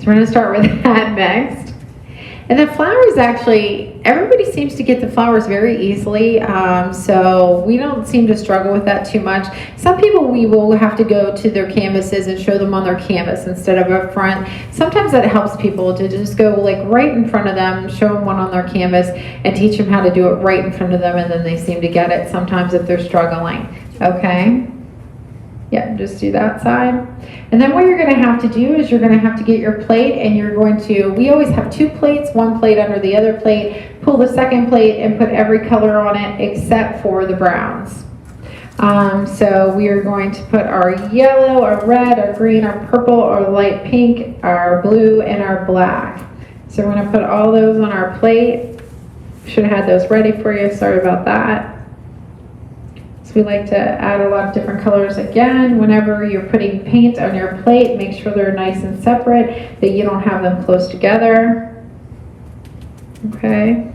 we're going to start with that next. And the flowers, actually, everybody seems to get the flowers very easily, so we don't seem to struggle with that too much. Some people, we will have to go to their canvases and show them on their canvas instead of up front. Sometimes that helps people to just go like right in front of them, show them one on their canvas, and teach them how to do it right in front of them, and then they seem to get it sometimes if they're struggling. Okay? Yeah, just do that side. And then what you're going to have to do is you're going to have to get your plate, and you're going to, we always have two plates, one plate under the other plate. Pull the second plate and put every color on it except for the browns. So we are going to put our yellow, our red, our green, our purple, our light pink, our blue, and our black. So we're going to put all those on our plate. Should have had those ready for you. Sorry about that. So we like to add a lot of different colors. Again, whenever you're putting paint on your plate, make sure they're nice and separate, that you don't have them close together. Okay.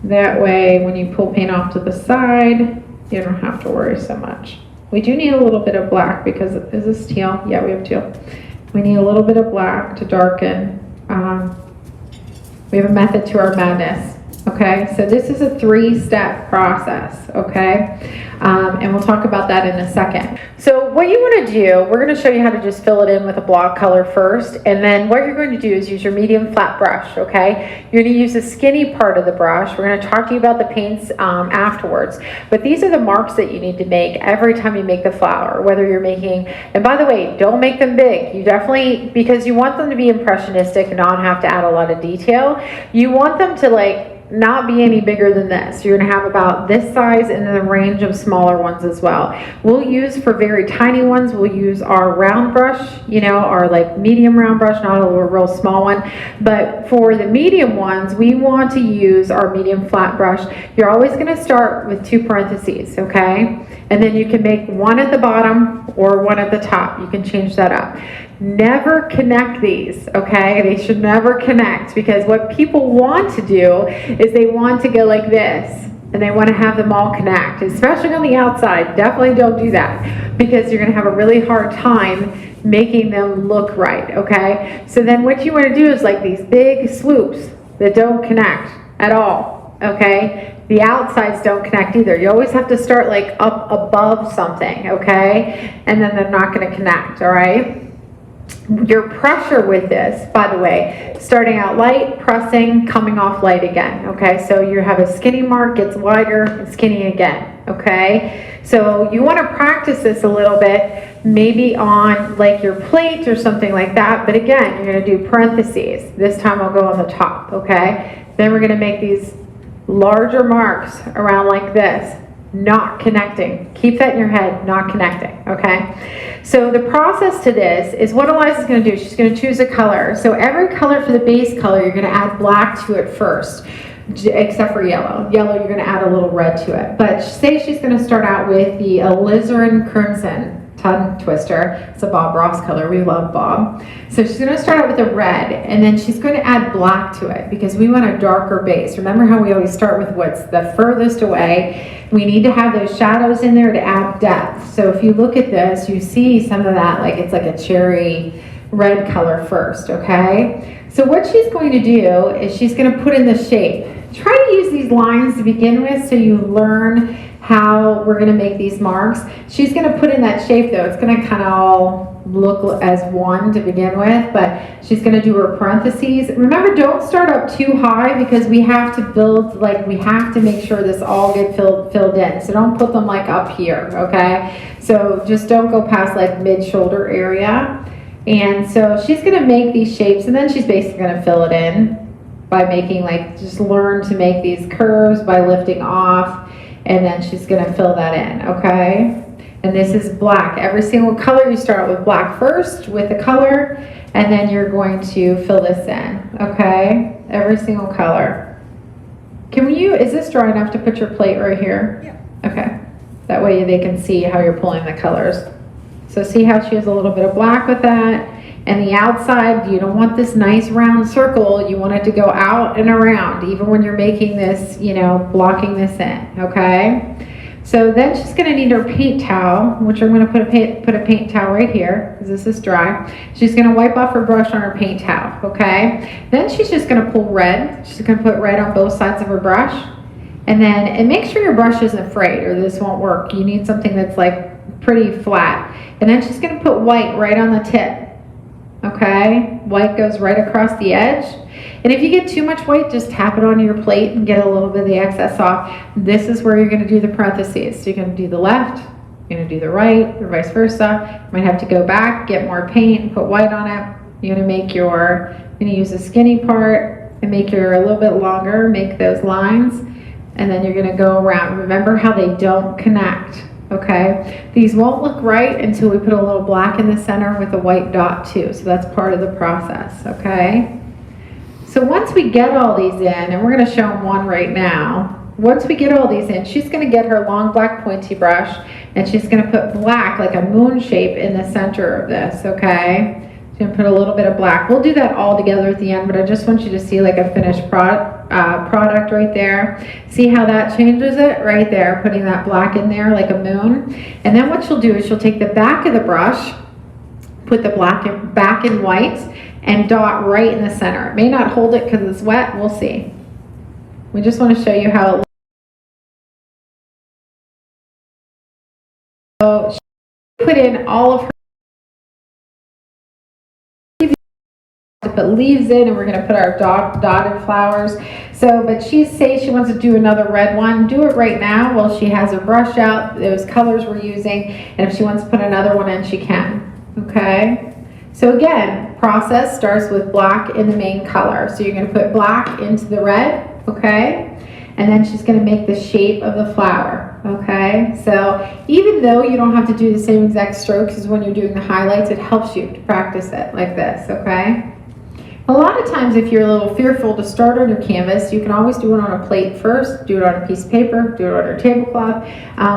That way, when you pull paint off to the side, you don't have to worry so much. We do need a little bit of black because, is this teal? Yeah, we have teal. We need a little bit of black to darken. We have a method to our madness. Okay, so this is a 3-step process, okay? And we'll talk about that in a second. So what you want to do, we're going to show you how to just fill it in with a block color first, and then what you're going to do is use your medium flat brush, okay? You're going to use the skinny part of the brush. We're going to talk to you about the paints afterwards, but these are the marks that you need to make every time you make the flower, whether you're making, and by the way, don't make them big. You definitely, because you want them to be impressionistic and not have to add a lot of detail, you want them to like not be any bigger than this. You're going to have about this size and then a range of smaller ones as well. We'll use, for very tiny ones, we'll use our round brush, you know, our like medium round brush, not a real small one. But for the medium ones, we want to use our medium flat brush. You're always going to start with 2 parentheses, okay? And then you can make one at the bottom or one at the top. You can change that up. Never connect these, okay? They should never connect, because what people want to do is they want to go like this, and they want to have them all connect, especially on the outside. Definitely don't do that, because you're going to have a really hard time making them look right, okay? So then what you want to do is like these big swoops that don't connect at all, okay? The outsides don't connect either. You always have to start like up above something, okay? And then they're not going to connect, all right? Your pressure with this, by the way, starting out light, pressing, coming off light again, okay? So you have a skinny mark, gets wider, and skinny again, okay? So you want to practice this a little bit, maybe on like your plate or something like that, but again, you're going to do parentheses. This time I'll go on the top, okay? Then we're going to make these larger marks around like this, not connecting. Keep that in your head, not connecting, okay? So the process to this is what Eliza's going to do. She's going to choose a color. So every color for the base color, you're going to add black to it first, except for yellow. Yellow, you're going to add a little red to it. But say she's going to start out with the alizarin crimson tongue twister. It's a Bob Ross color. We love Bob. So she's going to start out with a red, and then she's going to add black to it because we want a darker base. Remember how we always start with what's the furthest away? We need to have those shadows in there to add depth. So if you look at this, you see some of that, like it's like a cherry red color first, okay? So what she's going to do is she's going to put in the shape. Try to use these lines to begin with so you learn how we're going to make these marks. She's going to put in that shape though. It's going to kind of all look as one to begin with, but she's going to do her parentheses. Remember, don't start up too high because we have to build, like we have to make sure this all get filled in. So don't put them like up here, okay? So just don't go past like mid-shoulder area. And so she's going to make these shapes, and then she's basically going to fill it in by making like, just learn to make these curves by lifting off. And then she's going to fill that in, okay? And this is black. Every single color, you start with black first with the color, and then you're going to fill this in, okay? Every single color. Is this dry enough to put your plate right here? Yeah. Okay. That way they can see how you're pulling the colors. So see how she has a little bit of black with that. And the outside, you don't want this nice round circle. You want it to go out and around, even when you're making this, you know, blocking this in, okay? So then she's going to need her paint towel, which I'm going to put a paint towel right here because this is dry. She's going to wipe off her brush on her paint towel, okay? Then she's just going to pull red. She's going to put red on both sides of her brush. And make sure your brush isn't frayed or this won't work. You need something that's like pretty flat. And then she's going to put white right on the tip, okay? White goes right across the edge. And if you get too much white, just tap it onto your plate and get a little bit of the excess off. This is where you're going to do the parentheses. So you're going to do the left, you're going to do the right, or vice versa. You might have to go back, get more paint, and put white on it. You're going to use the skinny part and make your a little bit longer, make those lines, and then you're going to go around. Remember how they don't connect, okay? These won't look right until we put a little black in the center with a white dot too. So that's part of the process, okay? So once we get all these in, and we're going to show them one right now. Once we get all these in, she's going to get her long black pointy brush and she's going to put black like a moon shape in the center of this, okay? She's going to put a little bit of black. We'll do that all together at the end, but I just want you to see like a finished product right there. See how that changes it right there, putting that black in there like a moon. And then what she'll do is she'll take the back of the brush, put the black back in white, and dot right in the center. It may not hold it because it's wet. We'll see. We just want to show you how it looks. So she put in all of her, to put leaves in, and we're going to put our dotted flowers. So, but she says she wants to do another red one. Do it right now while she has her brush out, those colors we're using, and if she wants to put another one in, she can. Okay? So again, process starts with black in the main color. So you're going to put black into the red, okay? And then she's going to make the shape of the flower, okay? So even though you don't have to do the same exact strokes as when you're doing the highlights, it helps you to practice it like this, okay? A lot of times if you're a little fearful to start on your canvas, you can always do it on a plate first, do it on a piece of paper, do it on your tablecloth.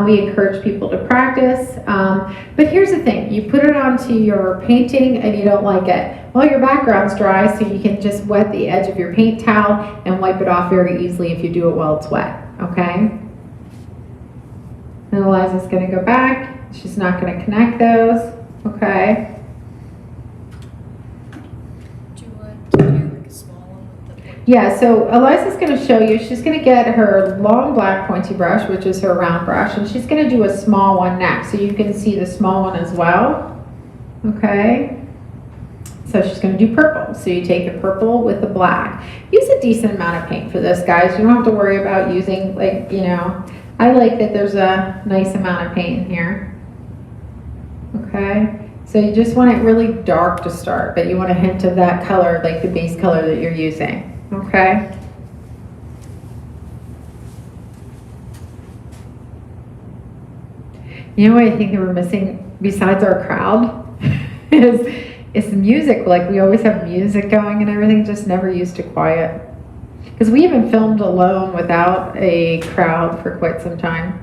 We encourage people to practice. But here's the thing, you put it onto your painting and you don't like it. Well, your background's dry, so you can just wet the edge of your paint towel and wipe it off very easily if you do it while it's wet, okay? And Eliza's gonna go back. She's not gonna connect those, okay? Yeah, so Eliza's going to show you, she's going to get her long black pointy brush, which is her round brush, and she's going to do a small one next, so you can see the small one as well, okay? So she's going to do purple, so you take the purple with the black. Use a decent amount of paint for this, guys. You don't have to worry about using, like, you know, I like that there's a nice amount of paint in here, okay? So you just want it really dark to start, but you want a hint of that color, like the base color that you're using. Okay. You know what I think that we're missing besides our crowd is music. Like we always have music going and everything, just never used to quiet. Because we even filmed alone without a crowd for quite some time.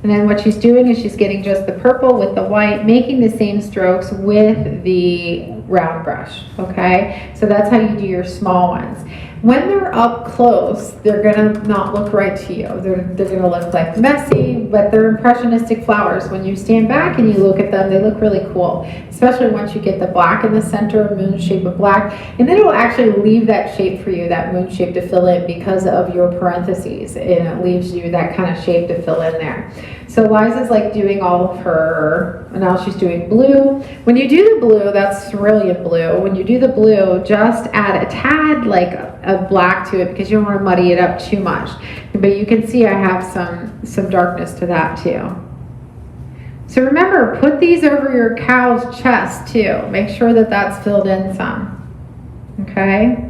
And then what she's doing is she's getting just the purple with the white, making the same strokes with the round brush, okay? So that's how you do your small ones. When they're up close, they're gonna not look right to you. They're gonna look like messy, but they're impressionistic flowers. When you stand back and you look at them, they look really cool, especially once you get the black in the center, moon shape of black, and then it will actually leave that shape for you, that moon shape to fill in because of your parentheses, and it leaves you that kind of shape to fill in there. So Liza's like doing all of her, now she's doing blue. When you do the blue, that's cerulean blue. When you do the blue, just add a tad like of black to it because you don't want to muddy it up too much. But you can see I have some darkness to that too. So remember, put these over your cow's chest too. Make sure that that's filled in some, okay?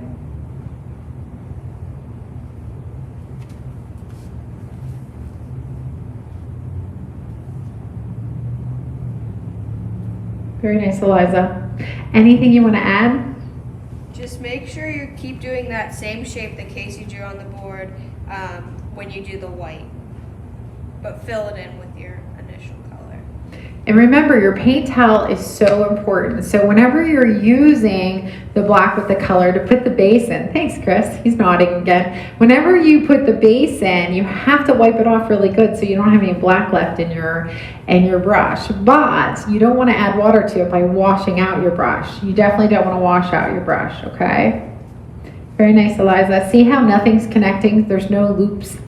Very nice, Eliza. Anything you want to add? Just make sure you keep doing that same shape that Casey drew on the board when you do the white, but fill it in with your initial color. And remember, your paint towel is so important. So whenever you're using the black with the color to put the base in, thanks Chris, he's nodding again. Whenever you put the base in, you have to wipe it off really good so you don't have any black left in your brush. But you don't want to add water to it by washing out your brush. You definitely don't want to wash out your brush, okay? Very nice, Eliza. See how nothing's connecting? There's no loops